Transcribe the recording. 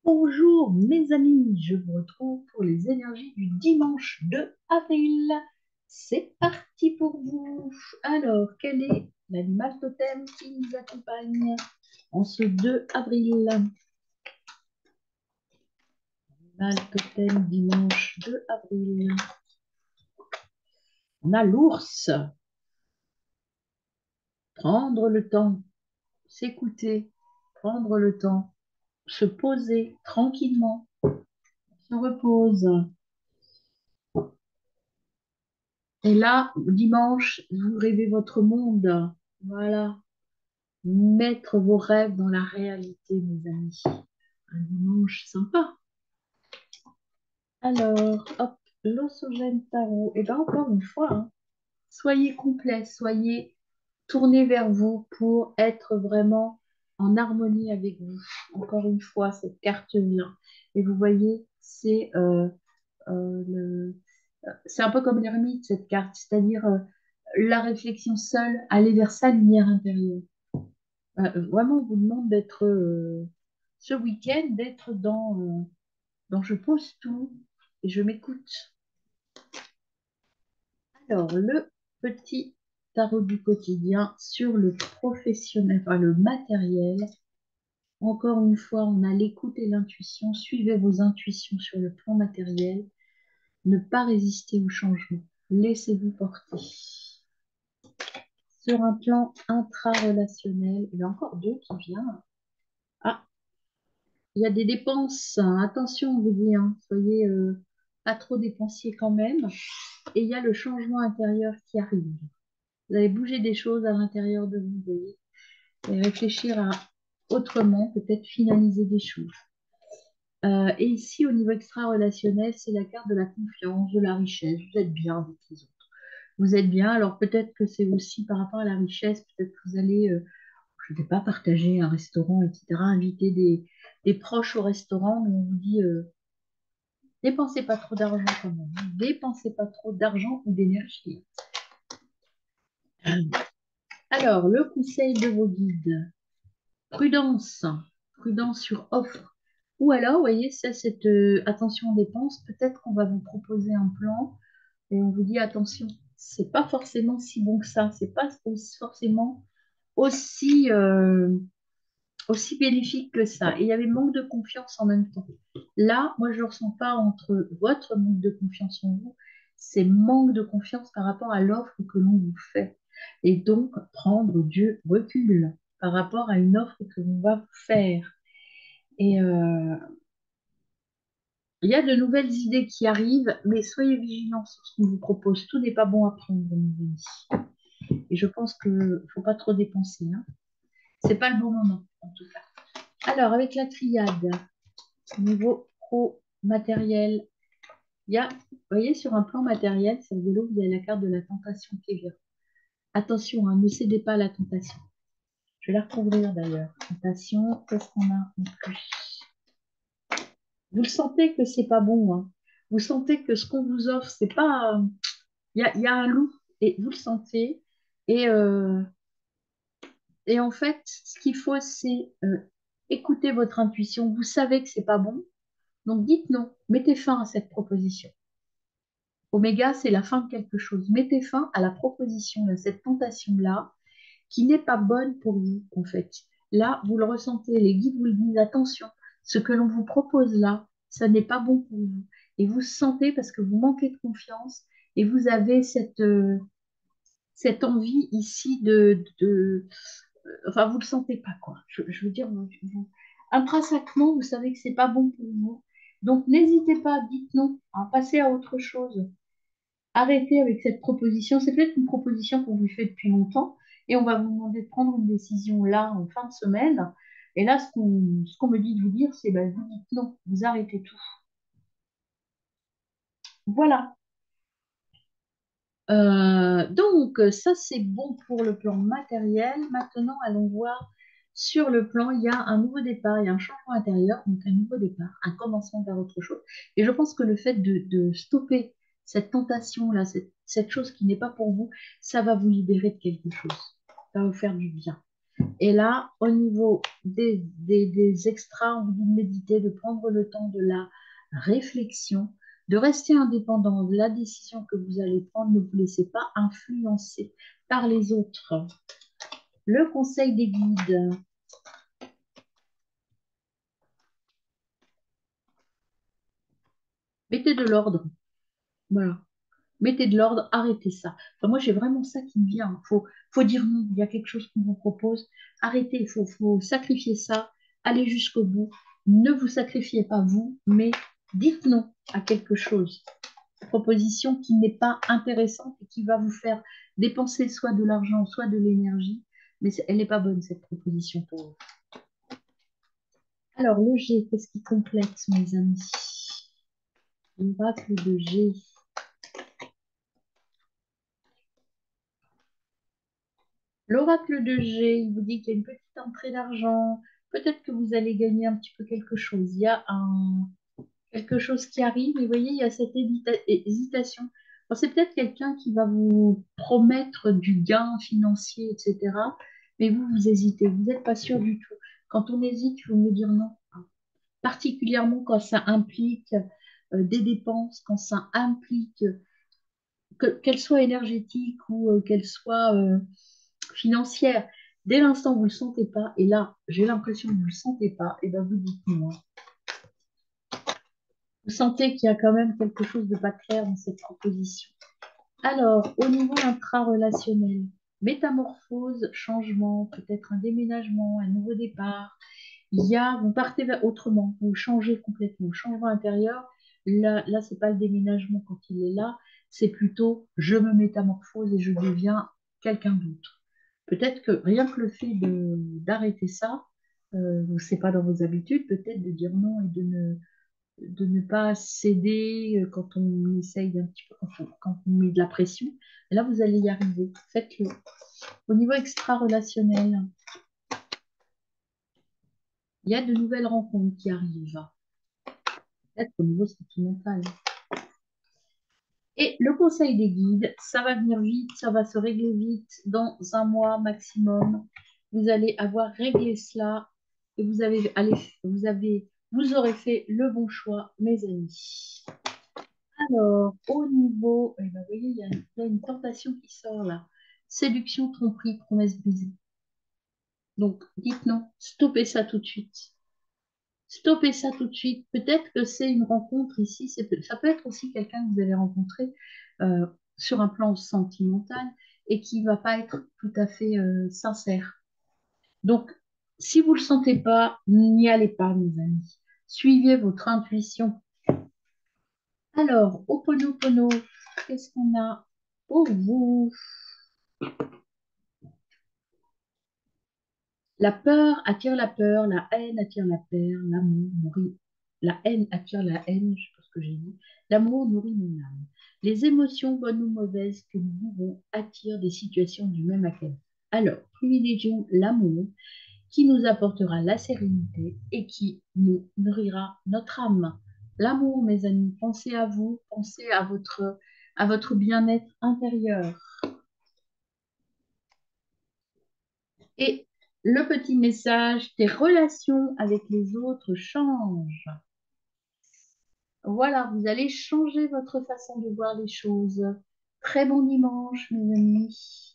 Bonjour mes amis, je vous retrouve pour les énergies du dimanche 2 avril. C'est parti pour vous. Alors, quel est l'animal totem qui nous accompagne en ce 2 avril? Animal totem dimanche 2 avril. On a l'ours. Prendre le temps, s'écouter, prendre le temps, se poser tranquillement, se repose. Et là, dimanche, vous rêvez votre monde. Voilà. Mettre vos rêves dans la réalité, mes amis. Un dimanche sympa. Alors, hop, l'osogène tarot. Et bien, encore une fois, hein, soyez complet, soyez tournés vers vous pour être vraiment en harmonie avec vous. Encore une fois, cette carte-là. Et vous voyez, c'est un peu comme l'ermite, cette carte, c'est-à-dire la réflexion seule, aller vers sa lumière intérieure. Vraiment, on vous demande d'être ce week-end, d'être dans je pose tout et je m'écoute. Alors, le petit tarot du quotidien sur le professionnel, enfin le matériel. Encore une fois, on a l'écoute et l'intuition. Suivez vos intuitions sur le plan matériel. Ne pas résister au changement. Laissez-vous porter. Sur un plan intra-relationnel, il y a encore deux qui viennent. Ah, il y a des dépenses, hein. Attention, on vous dit, hein. Soyez pas trop dépensiers quand même. Et il y a le changement intérieur qui arrive. Vous allez bouger des choses à l'intérieur de vous, vous voyez, et réfléchir à autrement, peut-être finaliser des choses. Et ici, au niveau extra-relationnel, c'est la carte de la confiance, de la richesse. Vous êtes bien avec les autres. Vous êtes bien. Alors peut-être que c'est aussi par rapport à la richesse, peut-être que vous allez, je ne vais pas partager un restaurant, etc., inviter des proches au restaurant, mais on vous dit, dépensez pas trop d'argent quand même. Dépensez pas trop d'argent ou d'énergie. Alors, le conseil de vos guides. Prudence. Prudence sur offre. Ou alors, vous voyez, ça, cette attention aux dépenses, peut-être qu'on va vous proposer un plan et on vous dit, attention, c'est pas forcément si bon que ça. C'est pas forcément aussi, aussi bénéfique que ça. Et il y avait manque de confiance en même temps. Là, moi, je ne ressens pas entre votre manque de confiance en vous, c'est manque de confiance par rapport à l'offre que l'on vous fait. Et donc, prendre du recul par rapport à une offre que l'on va vous faire. Et il y a de nouvelles idées qui arrivent, mais soyez vigilants sur ce qu'on vous propose. Tout n'est pas bon à prendre, mes amis. Et je pense qu'il ne faut pas trop dépenser, hein. C'est pas le bon moment, en tout cas. Alors, avec la triade, niveau pro matériel, il y a, vous voyez, sur un plan matériel, c'est rigolo, il y a la carte de la tentation qui vient. Attention, hein, ne cédez pas à la tentation. Je vais la recouvrir d'ailleurs. Tentation, qu'est-ce qu'on a en plus? Vous le sentez que c'est pas bon, hein. Vous sentez que ce qu'on vous offre, c'est pas. Il y a un loup et vous le sentez. Et, euh, et en fait, ce qu'il faut, c'est écouter votre intuition. Vous savez que c'est pas bon, donc dites non. Mettez fin à cette proposition. Oméga, c'est la fin de quelque chose. Mettez fin à la proposition, à cette tentation-là, qui n'est pas bonne pour vous, en fait. Là, vous le ressentez, les guides vous le disent, attention, ce que l'on vous propose là, ça n'est pas bon pour vous. Et vous sentez parce que vous manquez de confiance et vous avez cette envie ici enfin, vous le sentez pas, quoi. Je veux dire, intrinsèquement, vous savez que c'est pas bon pour vous. Donc, n'hésitez pas, dites non, hein, passez à autre chose. Arrêtez avec cette proposition. C'est peut-être une proposition qu'on vous fait depuis longtemps et on va vous demander de prendre une décision là en fin de semaine. Et là, ce qu'on me dit de vous dire, c'est ben, vous dites non, vous arrêtez tout. Voilà. Donc, ça, c'est bon pour le plan matériel. Maintenant, allons voir sur le plan, il y a un nouveau départ, il y a un changement intérieur, donc un nouveau départ, un commencement vers autre chose. Et je pense que le fait de stopper cette tentation-là, cette chose qui n'est pas pour vous, ça va vous libérer de quelque chose. Ça va vous faire du bien. Et là, au niveau des extras, on vous dit de méditer, de prendre le temps de la réflexion, de rester indépendant de la décision que vous allez prendre. Ne vous laissez pas influencer par les autres. Le conseil des guides. Mettez de l'ordre. Voilà. Mettez de l'ordre, arrêtez ça. Enfin, moi, j'ai vraiment ça qui me vient. Faut dire non. Il y a quelque chose qu'on vous propose. Arrêtez, faut sacrifier ça. Allez jusqu'au bout. Ne vous sacrifiez pas vous, mais dites non à quelque chose. Une proposition qui n'est pas intéressante et qui va vous faire dépenser soit de l'argent, soit de l'énergie. Mais elle n'est pas bonne, cette proposition pour vous. Alors, le G, qu'est-ce qui complète, mes amis? L'oracle de G. L'oracle de G, il vous dit qu'il y a une petite entrée d'argent. Peut-être que vous allez gagner un petit peu quelque chose. Il y a quelque chose qui arrive et vous voyez, il y a cette hésitation. Alors, c'est peut-être quelqu'un qui va vous promettre du gain financier, etc. Mais vous hésitez, vous n'êtes pas sûr du tout. Quand on hésite, il faut mieux dire non. Particulièrement quand ça implique des dépenses, quand ça implique qu'elles soient énergétiques ou qu'elles soient financières. Dès l'instant où vous ne le sentez pas, et là, j'ai l'impression que vous ne le sentez pas, et bien vous dites non. Vous sentez qu'il y a quand même quelque chose de pas clair dans cette proposition. Alors, au niveau intra-relationnel, métamorphose, changement, peut-être un déménagement, un nouveau départ. Vous partez autrement, vous changez complètement. Changement intérieur, là c'est pas le déménagement quand il est là, c'est plutôt je me métamorphose et je deviens quelqu'un d'autre. Peut-être que rien que le fait d'arrêter ça, c'est pas dans vos habitudes, peut-être de dire non et de ne pas céder quand on essaye d'un petit peu, quand on met de la pression. Et là, vous allez y arriver. Faites-le. Au niveau extra-relationnel, il y a de nouvelles rencontres qui arrivent. Peut-être au niveau sentimental. Et le conseil des guides, ça va venir vite, ça va se régler vite, dans un mois maximum. Vous allez avoir réglé cela et vous aurez fait le bon choix, mes amis. Alors, au niveau, eh ben, vous voyez, il y a une tentation qui sort là. Séduction, tromperie, promesse brisée. Donc, dites non, stoppez ça tout de suite. Stoppez ça tout de suite. Peut-être que c'est une rencontre ici, ça peut être aussi quelqu'un que vous allez rencontrer euh, sur un plan sentimental et qui ne va pas être tout à fait sincère. Donc, si vous ne le sentez pas, n'y allez pas, mes amis. Suivez votre intuition. Alors, Ho'oponopono, qu'est-ce qu'on a pour vous? La peur attire la peur, la haine attire la peur, l'amour nourrit. La haine attire la haine, je sais pas ce que j'ai dit. L'amour nourrit mon âme. Les émotions, bonnes ou mauvaises, que nous vivons attirent des situations du même acabit. Alors, privilégions l'amour qui nous apportera la sérénité et qui nous nourrira notre âme. L'amour, mes amis, pensez à vous, pensez à votre bien-être intérieur. Et le petit message, tes relations avec les autres changent. Voilà, vous allez changer votre façon de voir les choses. Très bon dimanche, mes amis.